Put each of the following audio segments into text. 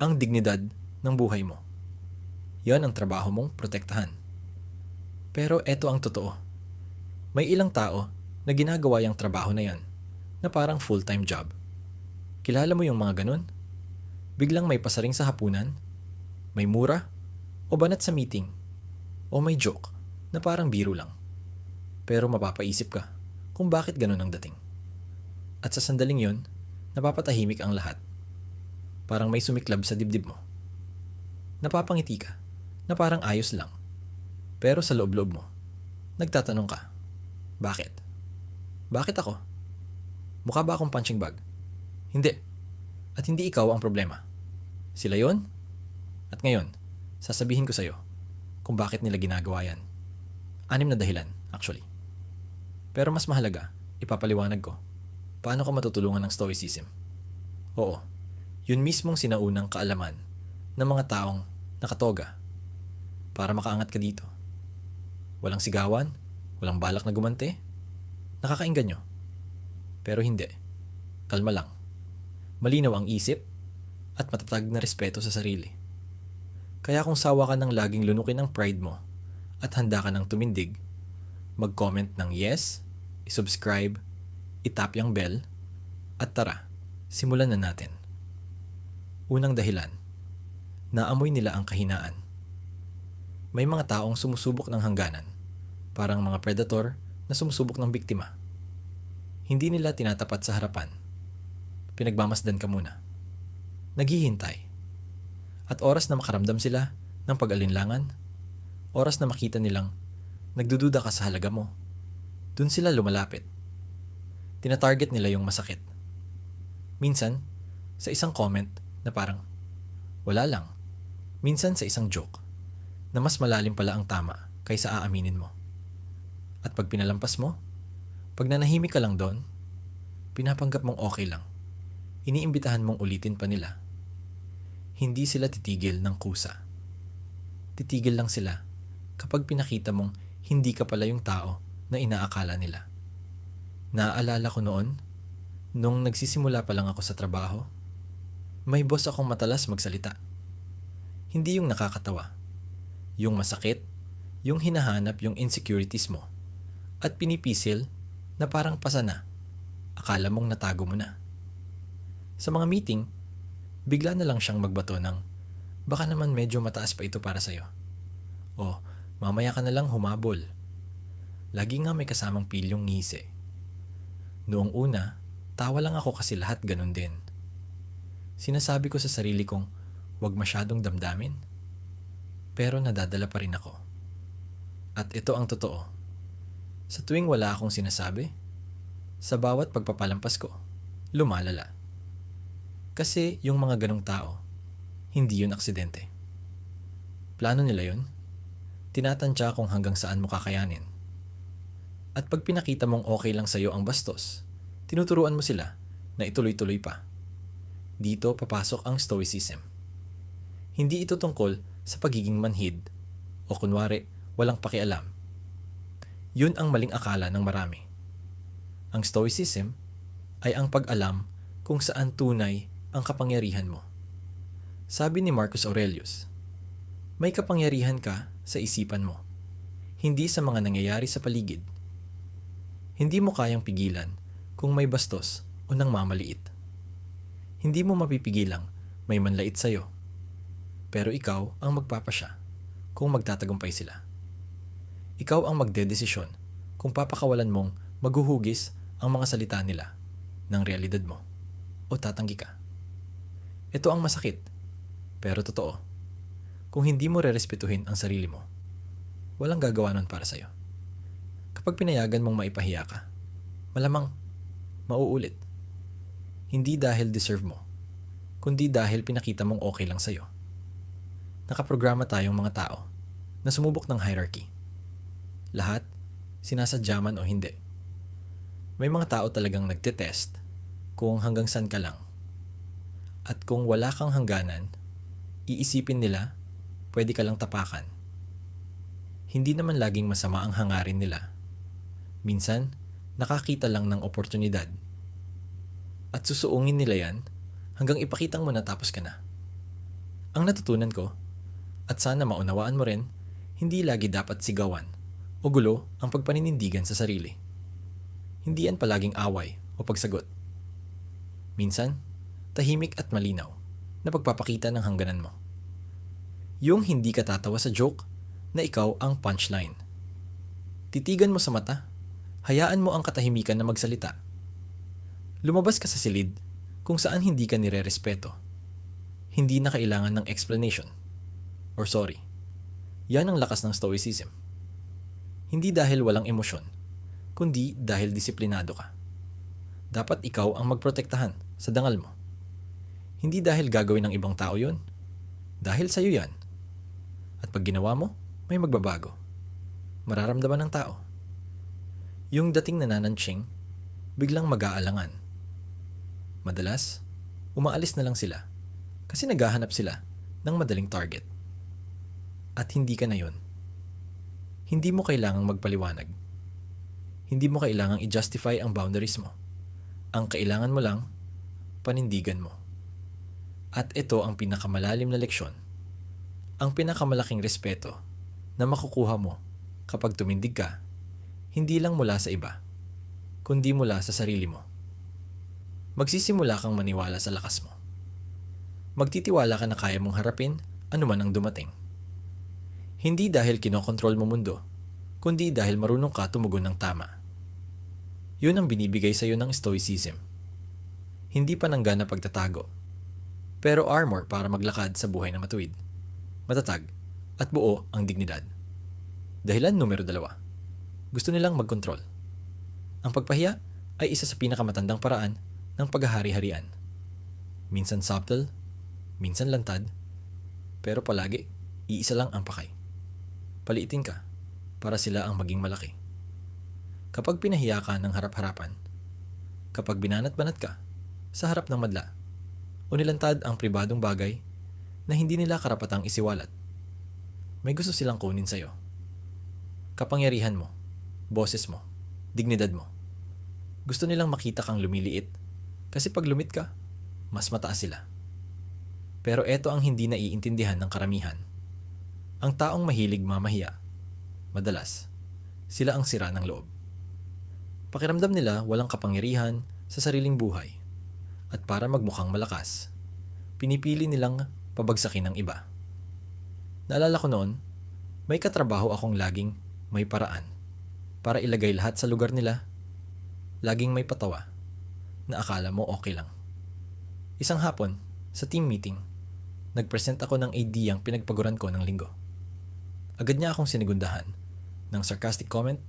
ang dignidad ng buhay mo. Yan ang trabaho mong protektahan. Pero eto ang totoo. May ilang tao na ginagawa yung trabaho na yan na parang full-time job. Kilala mo yung mga ganun? Biglang may pasaring sa hapunan, may mura, o banat sa meeting, o may joke na parang biro lang. Pero mapapaisip ka kung bakit ganun ang dating. At sa sandaling yon, napapatahimik ang lahat. Parang may sumiklab sa dibdib mo. Napapangiti ka na parang ayos lang. Pero sa loob-loob mo, nagtatanong ka, bakit? Bakit ako? Mukha ba akong punching bag? Hindi. At hindi ikaw ang problema. Sila yon? At ngayon, sasabihin ko sa'yo kung bakit nila ginagawa yan. 6 na dahilan, actually. Pero mas mahalaga, ipapaliwanag ko paano ka matutulungan ng Stoicism. Oo, yun mismong sinaunang kaalaman ng mga taong nakatoga para makaangat ka dito. Walang sigawan, walang balak na gumante. Nakakainggan nyo. Pero hindi. Kalma lang. Malinaw ang isip at matatag na respeto sa sarili. Kaya kung sawa ka ng laging lunukin ang pride mo at handa ka ng tumindig, mag-comment ng yes, i-subscribe, itap yung bell, at tara, simulan na natin. Unang dahilan, naamoy nila ang kahinaan. May mga taong sumusubok ng hangganan, parang mga predator na sumusubok ng biktima. Hindi nila tinatapat sa harapan. Pinagmamasdan ka muna. Naghihintay. At oras na makaramdam sila ng pag-alinlangan, oras na makita nilang nagdududa ka sa halaga mo, dun sila lumalapit. Tinatarget nila yung masakit. Minsan, sa isang comment na parang, wala lang. Minsan sa isang joke, na mas malalim pala ang tama kaysa aaminin mo. At pag pinalampas mo, pag nanahimik ka lang doon, pinapanggap mong okay lang. Iniimbitahan mong ulitin pa nila. Hindi sila titigil ng kusa. Titigil lang sila kapag pinakita mong hindi ka pala yung tao na inaakala nila. Naaalala ko noon, nung nagsisimula pa lang ako sa trabaho, may boss akong matalas magsalita. Hindi yung nakakatawa. Yung masakit, yung hinahanap yung insecurities mo, at pinipisil na parang pasa na. Akala mong natago mo na. Sa mga meeting, bigla na lang siyang magbato ng, baka naman medyo mataas pa ito para sa'yo. O, mamaya ka na lang humabol. Lagi nga may kasamang pilyong ngisi. Noong una, tawa lang ako kasi lahat ganun din. Sinasabi ko sa sarili kong, huwag masyadong damdamin. Pero nadadala pa rin ako. At ito ang totoo. Sa tuwing wala akong sinasabi, sa bawat pagpapalampas ko, lumalala. Kasi yung mga ganong tao, hindi yun aksidente. Plano nila yun. Tinatansya kung hanggang saan mo kakayanin. At pag pinakita mong okay lang sa'yo ang bastos, tinuturuan mo sila na ituloy-tuloy pa. Dito papasok ang Stoicism. Hindi ito tungkol sa pagiging manhid o kunwari walang pakialam. Yun ang maling akala ng marami. Ang Stoicism ay ang pag-alam kung saan tunay ang kapangyarihan mo. Sabi ni Marcus Aurelius, may kapangyarihan ka sa isipan mo, hindi sa mga nangyayari sa paligid. Hindi mo kayang pigilan kung may bastos o nang mamaliit. Hindi mo mapipigilang may manlait sa'yo. Pero ikaw ang magpapasya kung magtatagumpay sila. Ikaw ang magdedesisyon kung papakawalan mong maghuhugis ang mga salita nila ng realidad mo o tatanggi ka. Ito ang masakit, pero totoo. Kung hindi mo rerespetuhin ang sarili mo, walang gagawa nun para sa'yo. Kapag pinayagan mong maipahiya ka, malamang mauulit. Hindi dahil deserve mo, kundi dahil pinakita mong okay lang sa'yo. Nakaprograma tayong mga tao na sumubok ng hierarchy. Lahat, sinasadya man o hindi. May mga tao talagang nagtetest kung hanggang saan ka lang. At kung wala kang hangganan, iisipin nila, pwede ka lang tapakan. Hindi naman laging masama ang hangarin nila. Minsan, nakakita lang ng oportunidad. At susuungin nila yan hanggang ipakitang mo na tapos ka na. Ang natutunan ko, at sana maunawaan mo rin, hindi lagi dapat sigawan o gulo ang pagpaninindigan sa sarili. Hindi yan palaging away o pagsagot. Minsan, tahimik at malinaw na pagpapakita ng hangganan mo. Yung hindi ka tatawa sa joke na ikaw ang punchline. Titigan mo sa mata, hayaan mo ang katahimikan na magsalita. Lumabas ka sa silid kung saan hindi ka nire-respeto. Hindi na kailangan ng explanation. Or sorry. Yan ang lakas ng stoicism. Hindi dahil walang emosyon, kundi dahil disiplinado ka. Dapat ikaw ang magprotektahan sa dangal mo. Hindi dahil gagawin ng ibang tao yun. Dahil sa'yo yan. At pag ginawa mo, may magbabago. Mararamdaman ng tao. Yung dating nananantsing, biglang mag-aalangan. Madalas, umaalis na lang sila kasi naghahanap sila ng madaling target. At hindi ka na yun. Hindi mo kailangang magpaliwanag. Hindi mo kailangang i-justify ang boundaries mo. Ang kailangan mo lang, panindigan mo. At ito ang pinakamalalim na leksyon. Ang pinakamalaking respeto na makukuha mo kapag tumindig ka, hindi lang mula sa iba, kundi mula sa sarili mo. Magsisimula kang maniwala sa lakas mo. Magtitiwala ka na kaya mong harapin anuman ang dumating. Hindi dahil kinokontrol mo mundo, kundi dahil marunong ka tumugon ng tama. Yun ang binibigay sa iyo ng stoicism. Hindi panangga na pagtatago, pero armor para maglakad sa buhay na matuwid, matatag, at buo ang dignidad. Dahilan numero 2. Gusto nilang magkontrol. Ang pagpahiya ay isa sa pinakamatandang paraan ng paghahari-harian. Minsan subtle, minsan lantad, pero palagi, iisa lang ang pakay. Paliitin ka para sila ang maging malaki. Kapag pinahiya ka ng harap-harapan, kapag binanat-banat ka sa harap ng madla, o nilantad ang pribadong bagay na hindi nila karapatang isiwalat, may gusto silang kunin sa'yo. Kapangyarihan mo, boses mo, dignidad mo. Gusto nilang makita kang lumiliit kasi pag lumit ka, mas mataas sila. Pero eto ang hindi naiintindihan ng karamihan. Ang taong mahilig mamahiya, madalas, sila ang sira ng loob. Pakiramdam nila walang kapangyarihan sa sariling buhay at para magmukhang malakas, pinipili nilang pabagsakin ng iba. Naalala ko noon, may katrabaho akong laging may paraan para ilagay lahat sa lugar nila, laging may patawa na akala mo okay lang. Isang hapon, sa team meeting, nagpresent ako ng ideyang pinagpaguran ko ng linggo. Agad niya akong sinigundahan ng sarcastic comment,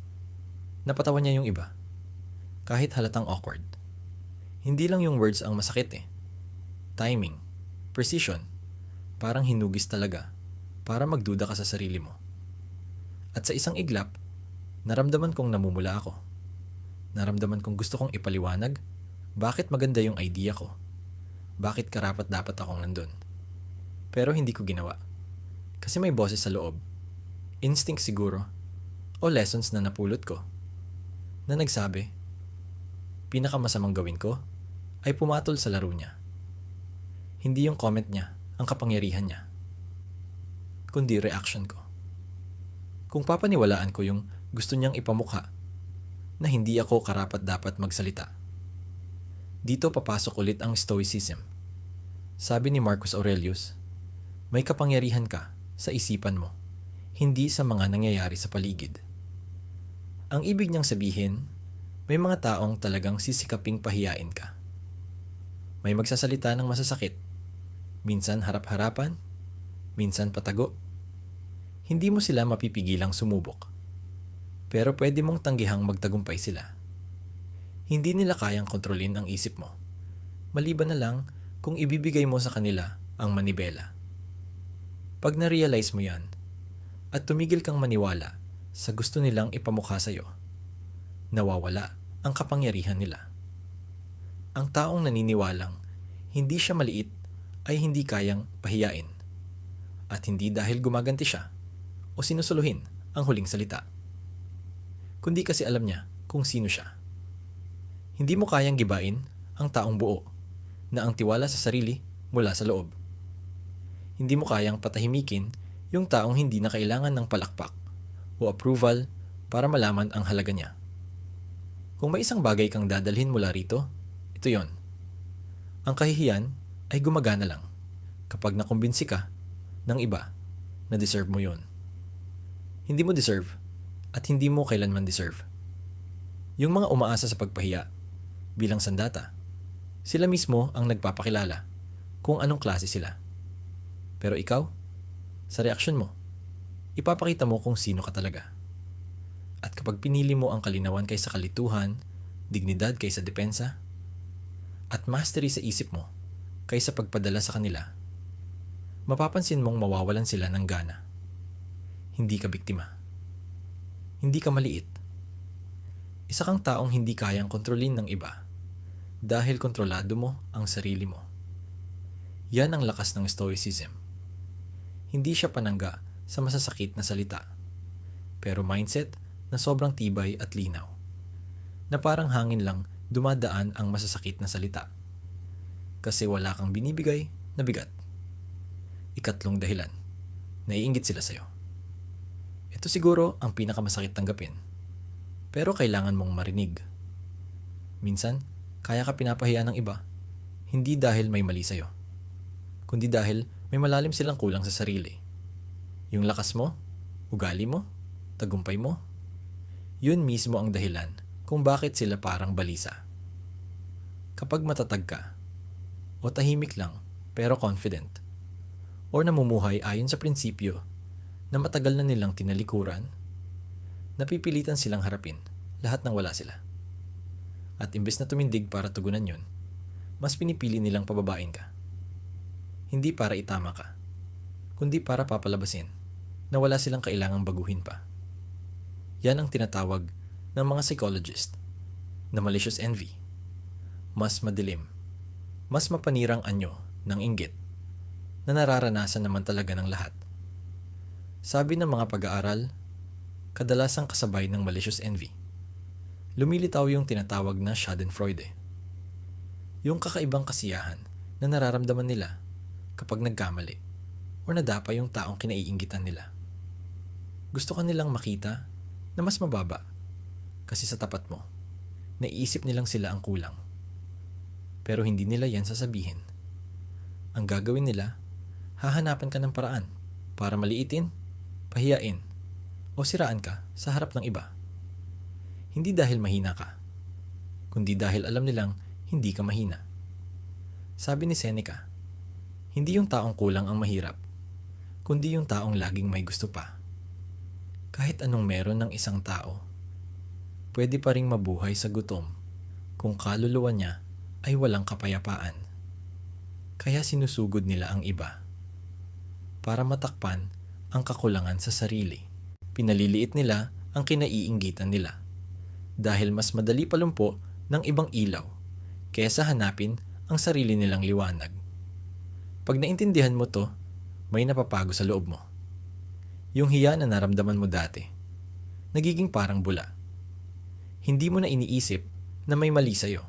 napatawa niya yung iba. Kahit halatang awkward. Hindi lang yung words ang masakit eh. Timing, precision, parang hinugis talaga para magduda ka sa sarili mo. At sa isang iglap, naramdaman kong namumula ako. Naramdaman kong gusto kong ipaliwanag bakit maganda yung idea ko. Bakit karapat dapat akong nandun. Pero hindi ko ginawa. Kasi may boses sa loob. Instinct siguro. O lessons na napulot ko. Na nagsabi, pinakamasamang gawin ko ay pumatol sa laro niya. Hindi yung comment niya ang kapangyarihan niya, kundi reaction ko. Kung papaniwalaan ko yung gusto niyang ipamukha na hindi ako karapat-dapat magsalita. Dito papasok ulit ang stoicism. Sabi ni Marcus Aurelius, may kapangyarihan ka sa isipan mo, hindi sa mga nangyayari sa paligid. Ang ibig niyang sabihin, may mga taong talagang sisikaping pahiyain ka. May magsasalita ng masasakit, minsan harap-harapan, minsan patago. Hindi mo sila mapipigilang sumubok. Pero pwede mong tanggihang magtagumpay sila. Hindi nila kayang kontrolin ang isip mo. Maliban na lang kung ibibigay mo sa kanila ang manibela. Pag na-realize mo yan, at tumigil kang maniwala sa gusto nilang ipamukha sa'yo, nawawala ang kapangyarihan nila. Ang taong naniniwalang hindi siya maliit ay hindi kayang pahiyain. At hindi dahil gumaganti siya o sinusuluhin ang huling salita. Kundi kasi alam niya kung sino siya. Hindi mo kayang gibain ang taong buo na ang tiwala sa sarili mula sa loob. Hindi mo kayang patahimikin yung taong hindi na kailangan ng palakpak o approval para malaman ang halaga niya. Kung may isang bagay kang dadalhin mula rito, ito yon. Ang kahihiyan ay gumagana lang kapag nakumbinsi ka ng iba na deserve mo yon. Hindi mo deserve at hindi mo kailanman deserve. Yung mga umaasa sa pagpahiya bilang sandata, sila mismo ang nagpapakilala kung anong klase sila. Pero ikaw, sa reaksyon mo, ipapakita mo kung sino ka talaga. At kapag pinili mo ang kalinawan kaysa kalituhan, dignidad kaysa depensa, at mastery sa isip mo kaysa pagpadala sa kanila, mapapansin mong mawawalan sila ng gana. Hindi ka biktima. Hindi ka maliit. Isa kang taong hindi kayang kontrolin ng iba dahil kontrolado mo ang sarili mo. Yan ang lakas ng Stoicism. Hindi siya panangga sa masasakit na salita, pero mindset na sobrang tibay at linaw, na parang hangin lang dumadaan ang masasakit na salita. Kasi wala kang binibigay na bigat. Ikatlong dahilan, naiinggit sila sa'yo. Ito siguro ang pinakamasakit tanggapin, pero kailangan mong marinig. Minsan, kaya ka pinapahiya ng iba, hindi dahil may mali sa'yo, kundi dahil may malalim silang kulang sa sarili. Yung lakas mo, ugali mo, tagumpay mo, yun mismo ang dahilan kung bakit sila parang balisa. Kapag matatag ka, o tahimik lang pero confident, o namumuhay ayon sa prinsipyo na matagal na nilang tinalikuran, napipilitan silang harapin lahat ng wala sila. At imbes na tumindig para tugunan yun, mas pinipili nilang pababain ka. Hindi para itama ka, kundi para papalabasin na wala silang kailangang baguhin pa. Yan ang tinatawag ng mga psychologist na malicious envy. Mas madilim, mas mapanirang anyo ng inggit na nararanasan naman talaga ng lahat. Sabi ng mga pag-aaral, kadalasang kasabay ng malicious envy, lumilitaw yung tinatawag na schadenfreude. Yung kakaibang kasiyahan na nararamdaman nila kapag nagkamali o nadapa yung taong kinaiinggitan nila. Gusto ka nilang makita na mas mababa kasi sa tapat mo, naiisip nilang sila ang kulang. Pero hindi nila yan sasabihin. Ang gagawin nila, hahanapan ka ng paraan para maliitin, pahiyain, o siraan ka sa harap ng iba. Hindi dahil mahina ka, kundi dahil alam nilang hindi ka mahina. Sabi ni Seneca, hindi yung taong kulang ang mahirap, kundi yung taong laging may gusto pa. Kahit anong meron ng isang tao, pwede pa ring mabuhay sa gutom kung kaluluwa niya ay walang kapayapaan. Kaya sinusugod nila ang iba para matakpan ang kakulangan sa sarili. Pinaliliit nila ang kinaiinggitan nila dahil mas madali palumpo ng ibang ilaw kaysa hanapin ang sarili nilang liwanag. Pag naintindihan mo to, may napapago sa loob mo. Yung hiya na naramdaman mo dati, nagiging parang bula. Hindi mo na iniisip na may mali sa'yo.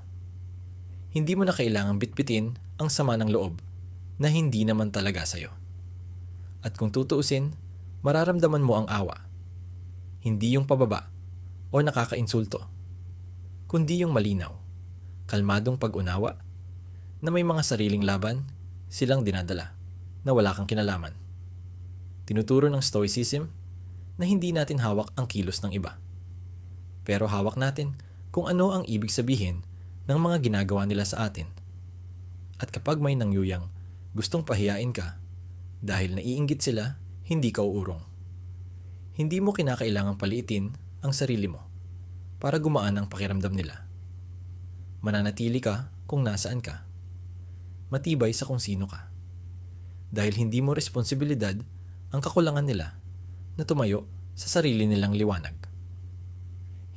Hindi mo na kailangang bitbitin ang sama ng loob na hindi naman talaga sa'yo. At kung tutuusin, mararamdaman mo ang awa. Hindi yung pababa o nakakainsulto, kundi yung malinaw, kalmadong pag-unawa na may mga sariling laban silang dinadala na wala kang kinalaman. Tinuturo ng Stoicism na hindi natin hawak ang kilos ng iba. Pero hawak natin kung ano ang ibig sabihin ng mga ginagawa nila sa atin. At kapag may nangyuyang gustong pahiyain ka dahil naiinggit sila, hindi ka uurong. Hindi mo kinakailangang paliitin ang sarili mo para gumaan ang pakiramdam nila. Mananatili ka kung nasaan ka. Matibay sa kung sino ka. Dahil hindi mo responsibilidad ang kakulangan nila na tumayo sa sarili nilang liwanag.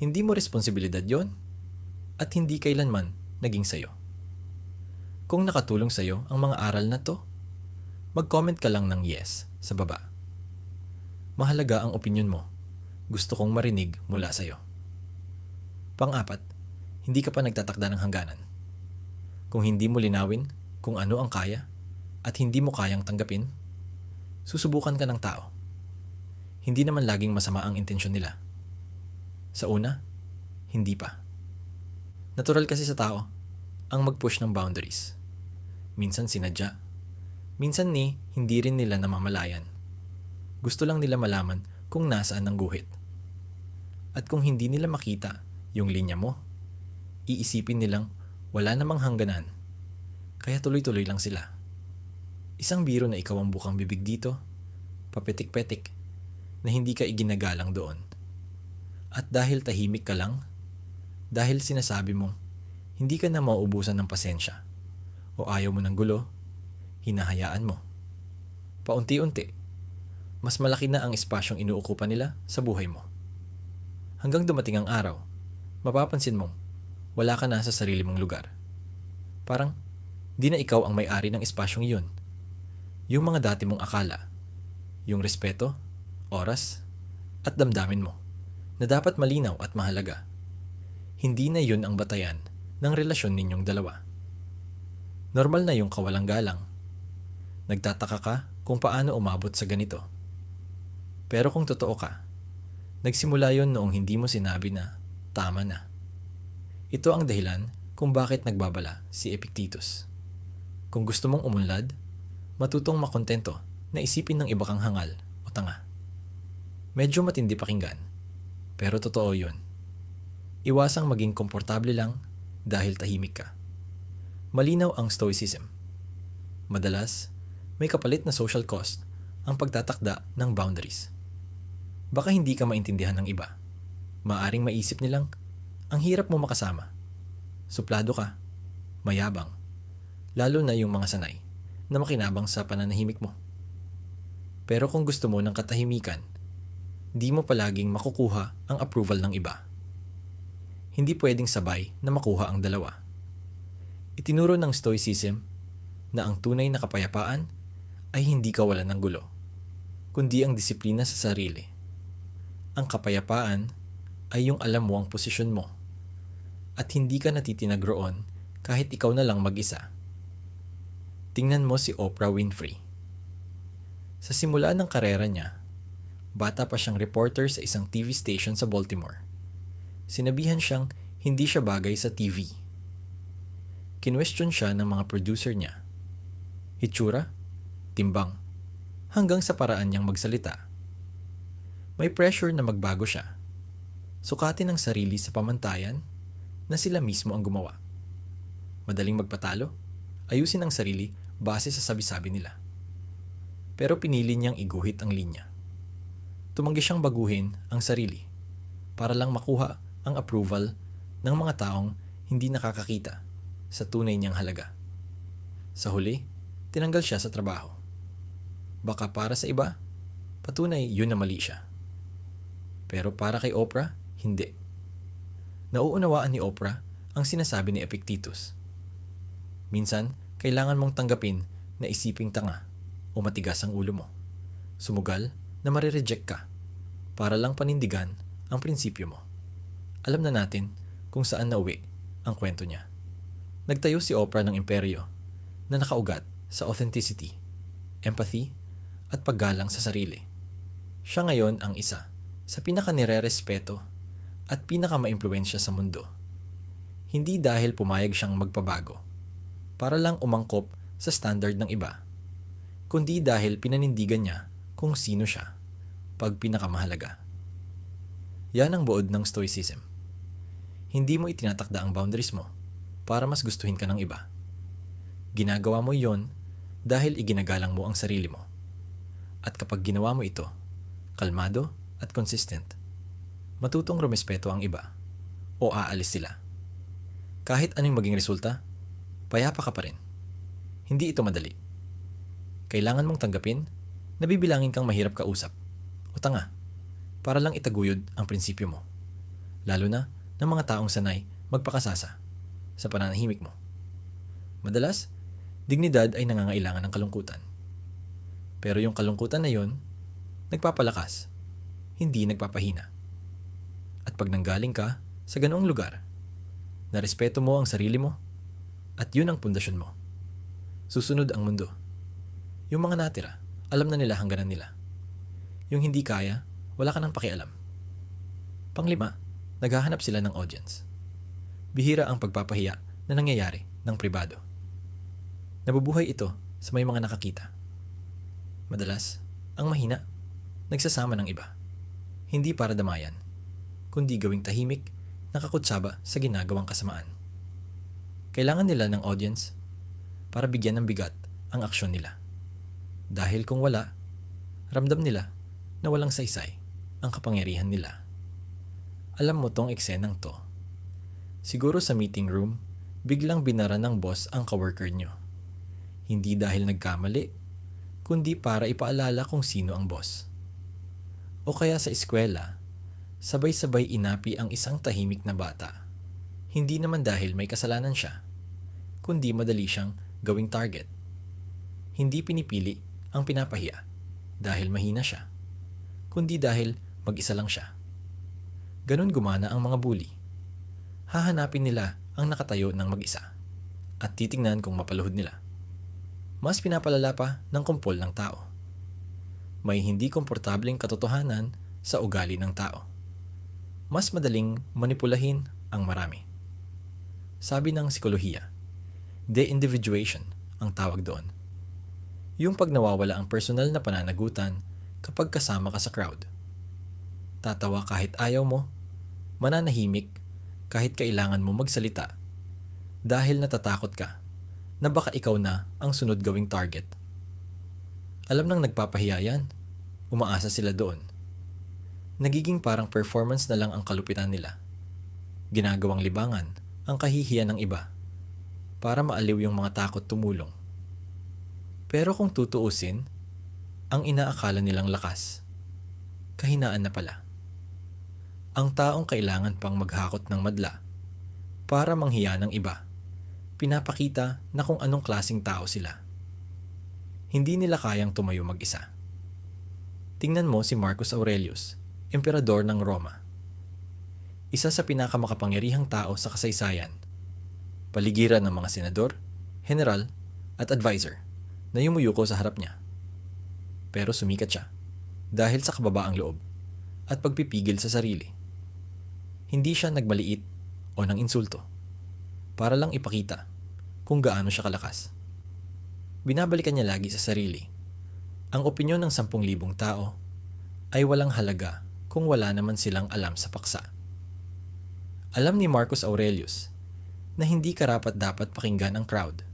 Hindi mo responsibilidad yon at hindi kailanman naging sayo. Kung nakatulong sayo ang mga aral na to, mag-comment ka lang ng yes sa baba. Mahalaga ang opinyon mo. Gusto kong marinig mula sayo. Pang-apat, hindi ka pa nagtatakda ng hangganan. Kung hindi mo linawin kung ano ang kaya at hindi mo kayang tanggapin, susubukan ka ng tao. Hindi naman laging masama ang intensyon nila. Sa una, hindi pa. Natural kasi sa tao ang mag-push ng boundaries. Minsan sinadya. Minsan hindi rin nila namamalayan. Gusto lang nila malaman kung nasaan ang guhit. At kung hindi nila makita yung linya mo, iisipin nilang wala namang hangganan. Kaya tuloy-tuloy lang sila. Isang biro na ikaw ang bukang bibig dito, papetik-petik, na hindi ka iginagalang doon. At dahil tahimik ka lang, dahil sinasabi mong hindi ka na mauubusan ng pasensya, o ayaw mo ng gulo, hinahayaan mo. Paunti-unti, mas malaki na ang espasyong inuukupan nila sa buhay mo. Hanggang dumating ang araw, mapapansin mong wala ka na sa sarili mong lugar. Parang di na ikaw ang may-ari ng espasyong iyon. Yung mga dati mong akala, yung respeto, oras, at damdamin mo na dapat malinaw at mahalaga. Hindi na yun ang batayan ng relasyon ninyong dalawa. Normal na yung kawalang galang. Nagtataka ka kung paano umabot sa ganito. Pero kung totoo ka, nagsimula yon noong hindi mo sinabi na tama na. Ito ang dahilan kung bakit nagbabala si Epictetus. Kung gusto mong umunlad, matutong makontento na isipin ng iba kang hangal o tanga. Medyo matindi pakinggan, pero totoo yun. Iwasang maging komportable lang dahil tahimik ka. Malinaw ang stoicism. Madalas, may kapalit na social cost ang pagtatakda ng boundaries. Baka hindi ka maintindihan ng iba. Maaring maisip nilang, ang hirap mo makasama. Suplado ka, mayabang, lalo na yung mga sanay na makinabang sa pananahimik mo. Pero kung gusto mo ng katahimikan, di mo palaging makukuha ang approval ng iba. Hindi pwedeng sabay na makuha ang dalawa. Itinuro ng Stoicism na ang tunay na kapayapaan ay hindi kawalan ng gulo, kundi ang disiplina sa sarili. Ang kapayapaan ay yung alam mo ang posisyon mo at hindi ka natitinag roon kahit ikaw na lang mag-isa. Tingnan mo si Oprah Winfrey. Sa simula ng karera niya, bata pa siyang reporter sa isang TV station sa Baltimore. Sinabihan siyang hindi siya bagay sa TV. Kinwestiyon siya ng mga producer niya. Hitsura, timbang, hanggang sa paraan niyang magsalita. May pressure na magbago siya. Sukatin ang sarili sa pamantayan na sila mismo ang gumawa. Madaling magpatalo, ayusin ang sarili base sa sabi-sabi nila. Pero pinili niyang iguhit ang linya. Tumanggi siyang baguhin ang sarili para lang makuha ang approval ng mga taong hindi nakakakita sa tunay niyang halaga. Sa huli, tinanggal siya sa trabaho. Baka para sa iba, patunay yun na mali siya. Pero para kay Oprah, hindi. Nauunawaan ni Oprah ang sinasabi ni Epictetus. Minsan, kailangan mong tanggapin na isiping tanga o matigas ang ulo mo. Sumugal na marireject ka para lang panindigan ang prinsipyo mo. Alam na natin kung saan nauwi ang kwento niya. Nagtayo si Oprah ng imperyo na nakaugat sa authenticity, empathy, at paggalang sa sarili. Siya ngayon ang isa sa pinaka-nire-respeto at pinaka-maimpluwensya sa mundo. Hindi dahil pumayag siyang magpabago para lang umangkop sa standard ng iba, kundi dahil pinanindigan niya kung sino siya pag pinakamahalaga. Yan ang buod ng Stoicism. Hindi mo itinatakda ang boundaries mo para mas gustuhin ka ng iba. Ginagawa mo yon dahil iginagalang mo ang sarili mo. At kapag ginawa mo ito, kalmado at consistent, matutong rumespeto ang iba o aalis sila. Kahit anong maging resulta, payapa ka pa rin. Hindi ito madali. Kailangan mong tanggapin na bibilangin kang mahirap kausap o tanga para lang itaguyod ang prinsipyo mo. Lalo na ng mga taong sanay magpakasasa sa pananahimik mo. Madalas, dignidad ay nangangailangan ng kalungkutan. Pero yung kalungkutan na yon, nagpapalakas, hindi nagpapahina. At pag nanggaling ka sa ganoong lugar, narespeto mo ang sarili mo, at yun ang pundasyon mo. Susunod ang mundo. Yung mga natira alam na nila hangganan nila. Yung hindi kaya, wala ka nang pakialam. Panglima, naghahanap sila ng audience. Bihira ang pagpapahiya na nangyayari ng pribado. Nabubuhay ito sa may mga nakakita. Madalas, ang mahina, nagsasama ng iba. Hindi para damayan, kundi gawing tahimik, nakakutsaba sa ginagawang kasamaan. Kailangan nila ng audience para bigyan ng bigat ang aksyon nila. Dahil kung wala, ramdam nila na walang saysay ang kapangyarihan nila. Alam mo tong eksenang to. Siguro sa meeting room, biglang binara ng boss ang coworker nyo. Hindi dahil nagkamali, kundi para ipaalala kung sino ang boss. O kaya sa eskwela, sabay-sabay inapi ang isang tahimik na bata. Hindi naman dahil may kasalanan siya, kundi madali siyang gawing target. Hindi pinipili ang pinapahiya dahil mahina siya, kundi dahil mag-isa lang siya. Ganun gumana ang mga bully. Hahanapin nila ang nakatayo ng mag-isa at titingnan kung mapaluhod nila. Mas pinapalala pa ng kumpol ng tao. May hindi komportableng katotohanan sa ugali ng tao. Mas madaling manipulahin ang marami. Sabi ng psikolohiya, de-individuation ang tawag doon. Yung pag nawawala ang personal na pananagutan kapag kasama ka sa crowd. Tatawa kahit ayaw mo, mananahimik kahit kailangan mo magsalita dahil natatakot ka na baka ikaw na ang sunod gawing target. Alam nang nagpapahiya yan, umaasa sila doon. Nagiging parang performance na lang ang kalupitan nila. Ginagawang libangan ang kahihiyan ng iba para maaliw yung mga takot tumulong. Pero kung tutuusin, ang inaakala nilang lakas, kahinaan na pala. Ang taong kailangan pang maghakot ng madla para manghiya ng iba, pinapakita na kung anong klaseng tao sila. Hindi nila kayang tumayo mag-isa. Tingnan mo si Marcus Aurelius, emperador ng Roma. Isa sa pinakamakapangyarihang tao sa kasaysayan. Paligiran ng mga senador, general, at advisor na yumuyuko sa harap niya. Pero sumikat siya dahil sa kababaang loob at pagpipigil sa sarili. Hindi siya nagmaliit o nang insulto para lang ipakita kung gaano siya kalakas. Binabalikan niya lagi sa sarili. Ang opinyon ng 10,000 tao ay walang halaga kung wala naman silang alam sa paksa. Alam ni Marcus Aurelius na hindi karapat-dapat pakinggan ang crowd.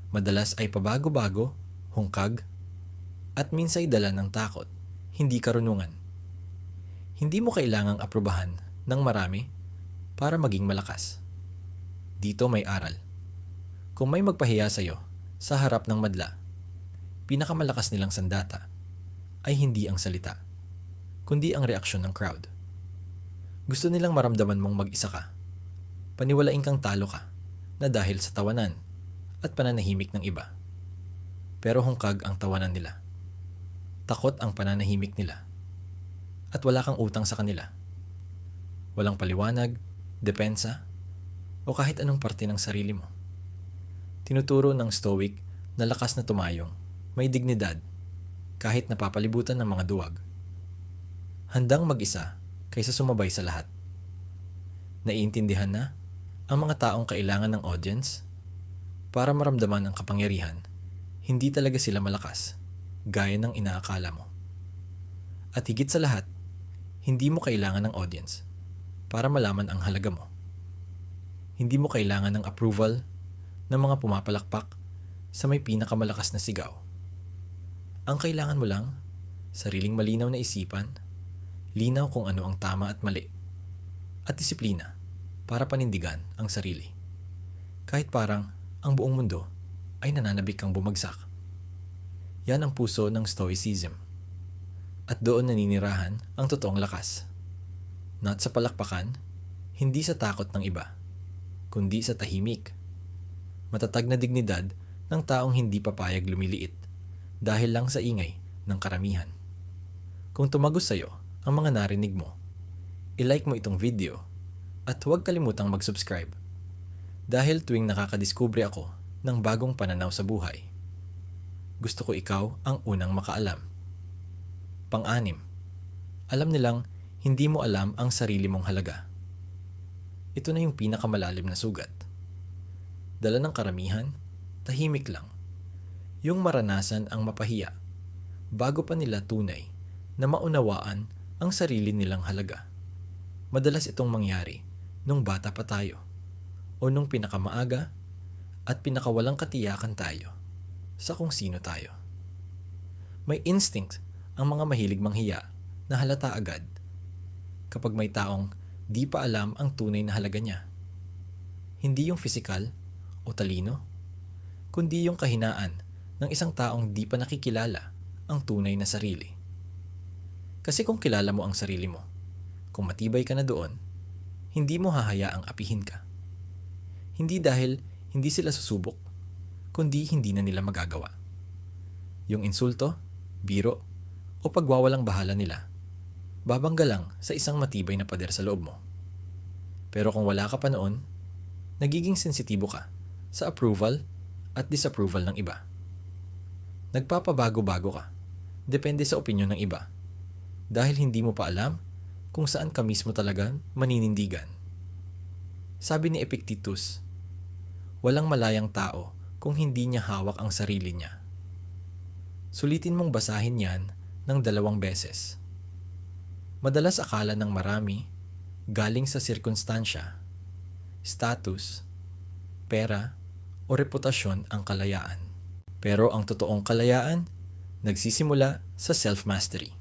Madalas ay pabago-bago, hungkag, at minsay dala ng takot, hindi karunungan. Hindi mo kailangang aprubahan ng marami para maging malakas. Dito may aral. Kung may magpahiya sa'yo sa harap ng madla, pinakamalakas nilang sandata ay hindi ang salita, kundi ang reaksyon ng crowd. Gusto nilang maramdaman mong mag-isa ka. Paniwalain kang talo ka na dahil sa tawanan at pananahimik ng iba. Pero hungkag ang tawanan nila. Takot ang pananahimik nila. At wala kang utang sa kanila. Walang paliwanag, depensa, o kahit anong parte ng sarili mo. Tinuturo ng Stoic na lakas na tumayong, may dignidad, kahit napapalibutan ng mga duwag. Handang mag-isa kaysa sumabay sa lahat. Naiintindihan na ang mga taong kailangan ng audience para maramdaman ang kapangyarihan. Hindi talaga sila malakas, gaya ng inaakala mo. At higit sa lahat, hindi mo kailangan ng audience para malaman ang halaga mo. Hindi mo kailangan ng approval ng mga pumapalakpak sa may pinakamalakas na sigaw. Ang kailangan mo lang, sariling malinaw na isipan, linaw kung ano ang tama at mali, at disiplina para panindigan ang sarili. Kahit parang ang buong mundo ay nananabik kang bumagsak. Yan ang puso ng Stoicism. At doon naninirahan ang totoong lakas. Not sa palakpakan, hindi sa takot ng iba, kundi sa tahimik. Matatag na dignidad ng taong hindi papayag lumiliit dahil lang sa ingay ng karamihan. Kung tumagos sa'yo ang mga narinig mo, ilike mo itong video at huwag kalimutang mag-subscribe dahil tuwing nakakadiskubre ako ng bagong pananaw sa buhay, gusto ko ikaw ang unang makaalam. Pang-anim, alam nilang hindi mo alam ang sarili mong halaga. Ito na yung pinakamalalim na sugat. Dala ng karamihan, tahimik lang. Yung maranasan ang mapahiya, bago pa nila tunay na maunawaan ang sarili nilang halaga. Madalas itong mangyari nung bata pa tayo o nung pinakamaaga at pinakawalang katiyakan tayo sa kung sino tayo. May instinct ang mga mahilig manghiya na halata agad kapag may taong di pa alam ang tunay na halaga niya. Hindi yung pisikal o talino, kundi yung kahinaan ng isang taong di pa nakikilala ang tunay na sarili. Kasi kung kilala mo ang sarili mo, kung matibay ka na doon, hindi mo hahayaang apihin ka. Hindi dahil hindi sila susubok, kundi hindi na nila magagawa. Yung insulto, biro, o pagwawalang bahala nila, babangga lang sa isang matibay na pader sa loob mo. Pero kung wala ka pa noon, nagiging sensitibo ka sa approval at disapproval ng iba. Nagpapabago-bago ka, depende sa opinyon ng iba, dahil hindi mo pa alam kung saan ka mismo talaga maninindigan. Sabi ni Epictetus, walang malayang tao kung hindi niya hawak ang sarili niya. Sulitin mong basahin yan ng 2 beses. Madalas akala ng marami, galing sa sirkunstansya, status, pera, o reputasyon ang kalayaan. Pero ang totoong kalayaan, nagsisimula sa self-mastery.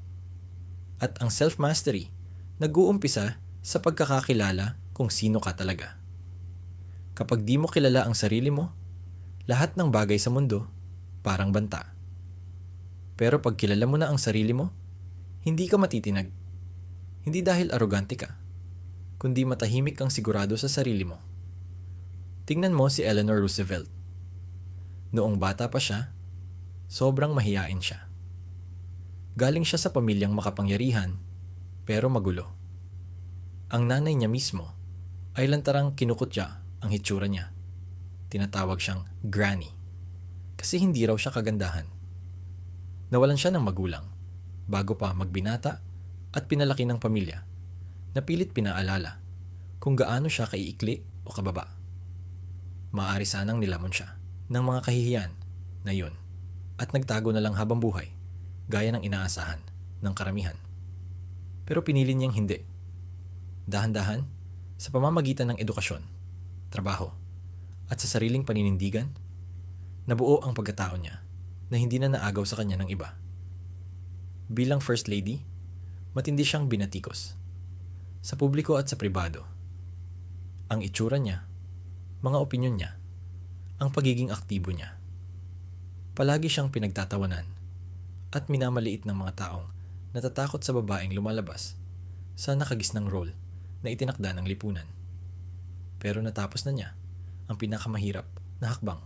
At ang self-mastery, nag-uumpisa sa pagkakakilala kung sino ka talaga. Kapag di mo kilala ang sarili mo, lahat ng bagay sa mundo, parang banta. Pero pag kilala mo na ang sarili mo, hindi ka matitinag. Hindi dahil arogante ka, kundi matahimik kang sigurado sa sarili mo. Tingnan mo si Eleanor Roosevelt. Noong bata pa siya, sobrang mahiyain siya. Galing siya sa pamilyang makapangyarihan, pero magulo. Ang nanay niya mismo ay lantarang kinukutya ang hitsura niya. Tinatawag siyang granny, kasi hindi raw siya kagandahan. Nawalan siya ng magulang, bago pa magbinata at pinalaki ng pamilya, na pilit pinaalala kung gaano siya kaiikli o kababa. Maaari sanang nilamon siya ng mga kahihiyan na yun at nagtago na lang habang buhay gaya ng inaasahan ng karamihan. Pero pinili niyang hindi. Dahan-dahan, sa pamamagitan ng edukasyon, trabaho, at sa sariling paninindigan, nabuo ang pagkatao niya na hindi na naagaw sa kanya ng iba. Bilang First Lady, matindi siyang binatikos. Sa publiko at sa pribado. Ang itsura niya, mga opinyon niya, ang pagiging aktibo niya. Palagi siyang pinagtatawanan at minamaliit ng mga taong natatakot sa babaeng lumalabas sa nakagisnang role na itinakda ng lipunan. Pero natapos na niya ang pinakamahirap na hakbang,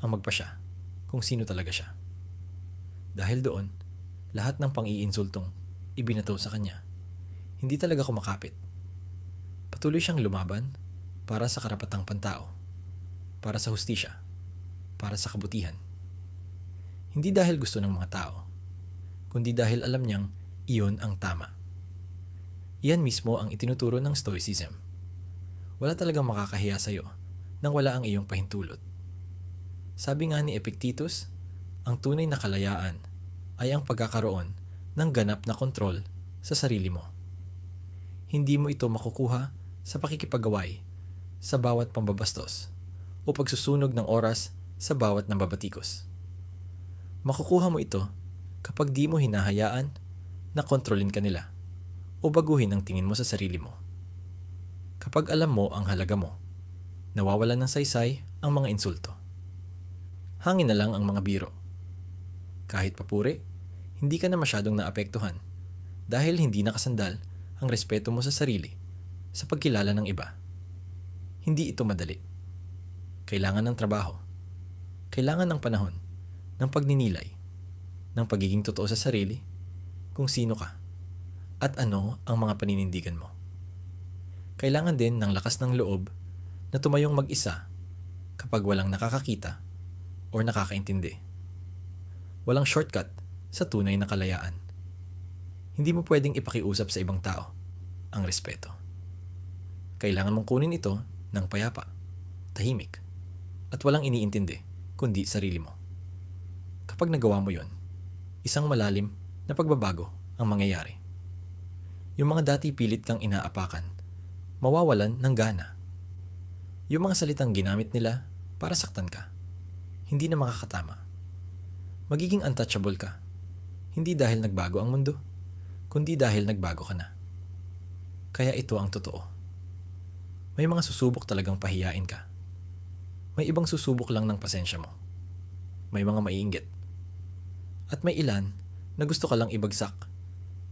ang magpasya kung sino talaga siya. Dahil doon, lahat ng pang-iinsultong ibinato sa kanya, hindi talaga kumakapit. Patuloy siyang lumaban para sa karapatang pantao, para sa hustisya, para sa kabutihan. Hindi dahil gusto ng mga tao, kundi dahil alam niyang iyon ang tama. Iyan mismo ang itinuturo ng Stoicism. Wala talagang makakahiya sa iyo nang wala ang iyong pahintulot. Sabi nga ni Epictetus, ang tunay na kalayaan ay ang pagkakaroon ng ganap na kontrol sa sarili mo. Hindi mo ito makukuha sa pakikipagaway sa bawat pambabastos o pagsusunog ng oras sa bawat nambabatikos. Makukuha mo ito kapag di mo hinahayaan na kontrolin ka nila o baguhin ang tingin mo sa sarili mo. Kapag alam mo ang halaga mo, nawawalan ng saysay ang mga insulto. Hangin na lang ang mga biro. Kahit papuri, hindi ka na masyadong naapektuhan dahil hindi nakasandal ang respeto mo sa sarili sa pagkilala ng iba. Hindi ito madali. Kailangan ng trabaho. Kailangan ng panahon, ng pagninilay, ng pagiging totoo sa sarili, kung sino ka, at ano ang mga paninindigan mo. Kailangan din ng lakas ng loob na tumayong mag-isa kapag walang nakakakita o nakakaintindi. Walang shortcut sa tunay na kalayaan. Hindi mo pwedeng ipakiusap sa ibang tao ang respeto. Kailangan mong kunin ito ng payapa, tahimik, at walang iniintindi kundi sarili mo. Kapag nagawa mo yon, isang malalim na pagbabago ang mangyayari. Yung mga dati pilit kang inaapakan, mawawalan ng gana. Yung mga salitang ginamit nila para saktan ka, hindi na makakatama. Magiging untouchable ka, hindi dahil nagbago ang mundo, kundi dahil nagbago ka na. Kaya ito ang totoo. May mga susubok talagang pahiyain ka. May ibang susubok lang ng pasensya mo. May mga maiinggit. At may ilan na gusto ka lang ibagsak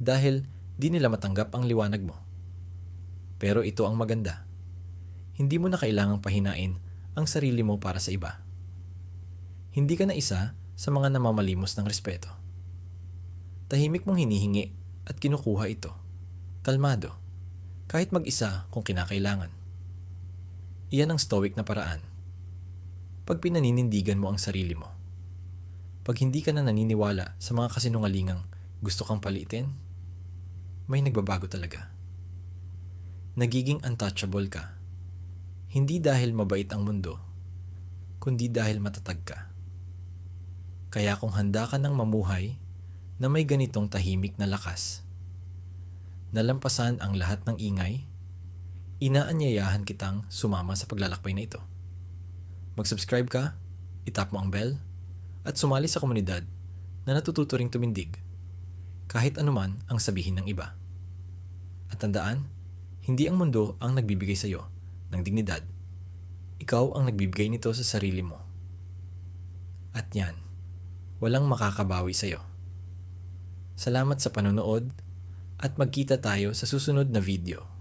dahil di nila matanggap ang liwanag mo. Pero ito ang maganda. Hindi mo na kailangang pahinain ang sarili mo para sa iba. Hindi ka na isa sa mga namamalimos ng respeto. Tahimik mong hinihingi at kinukuha ito. Kalmado. Kahit mag-isa kung kinakailangan. Iyan ang stoic na paraan. Pag pinaninindigan mo ang sarili mo. Pag hindi ka na naniniwala sa mga kasinungalingang gusto kang palitin, may nagbabago talaga. Nagiging untouchable ka. Hindi dahil mabait ang mundo, kundi dahil matatag ka. Kaya kung handa ka ng mamuhay na may ganitong tahimik na lakas, nalampasan ang lahat ng ingay, inaanyayahan kitang sumama sa paglalakbay na ito. Mag-subscribe ka, itap mo ang bell, at sumali sa komunidad na natututo ring tumindig kahit anuman ang sabihin ng iba. At tandaan, hindi ang mundo ang nagbibigay sa iyo ng dignidad. Ikaw ang nagbibigay nito sa sarili mo. At yan, walang makakabawi sa iyo. Salamat sa panonood at magkita tayo sa susunod na video.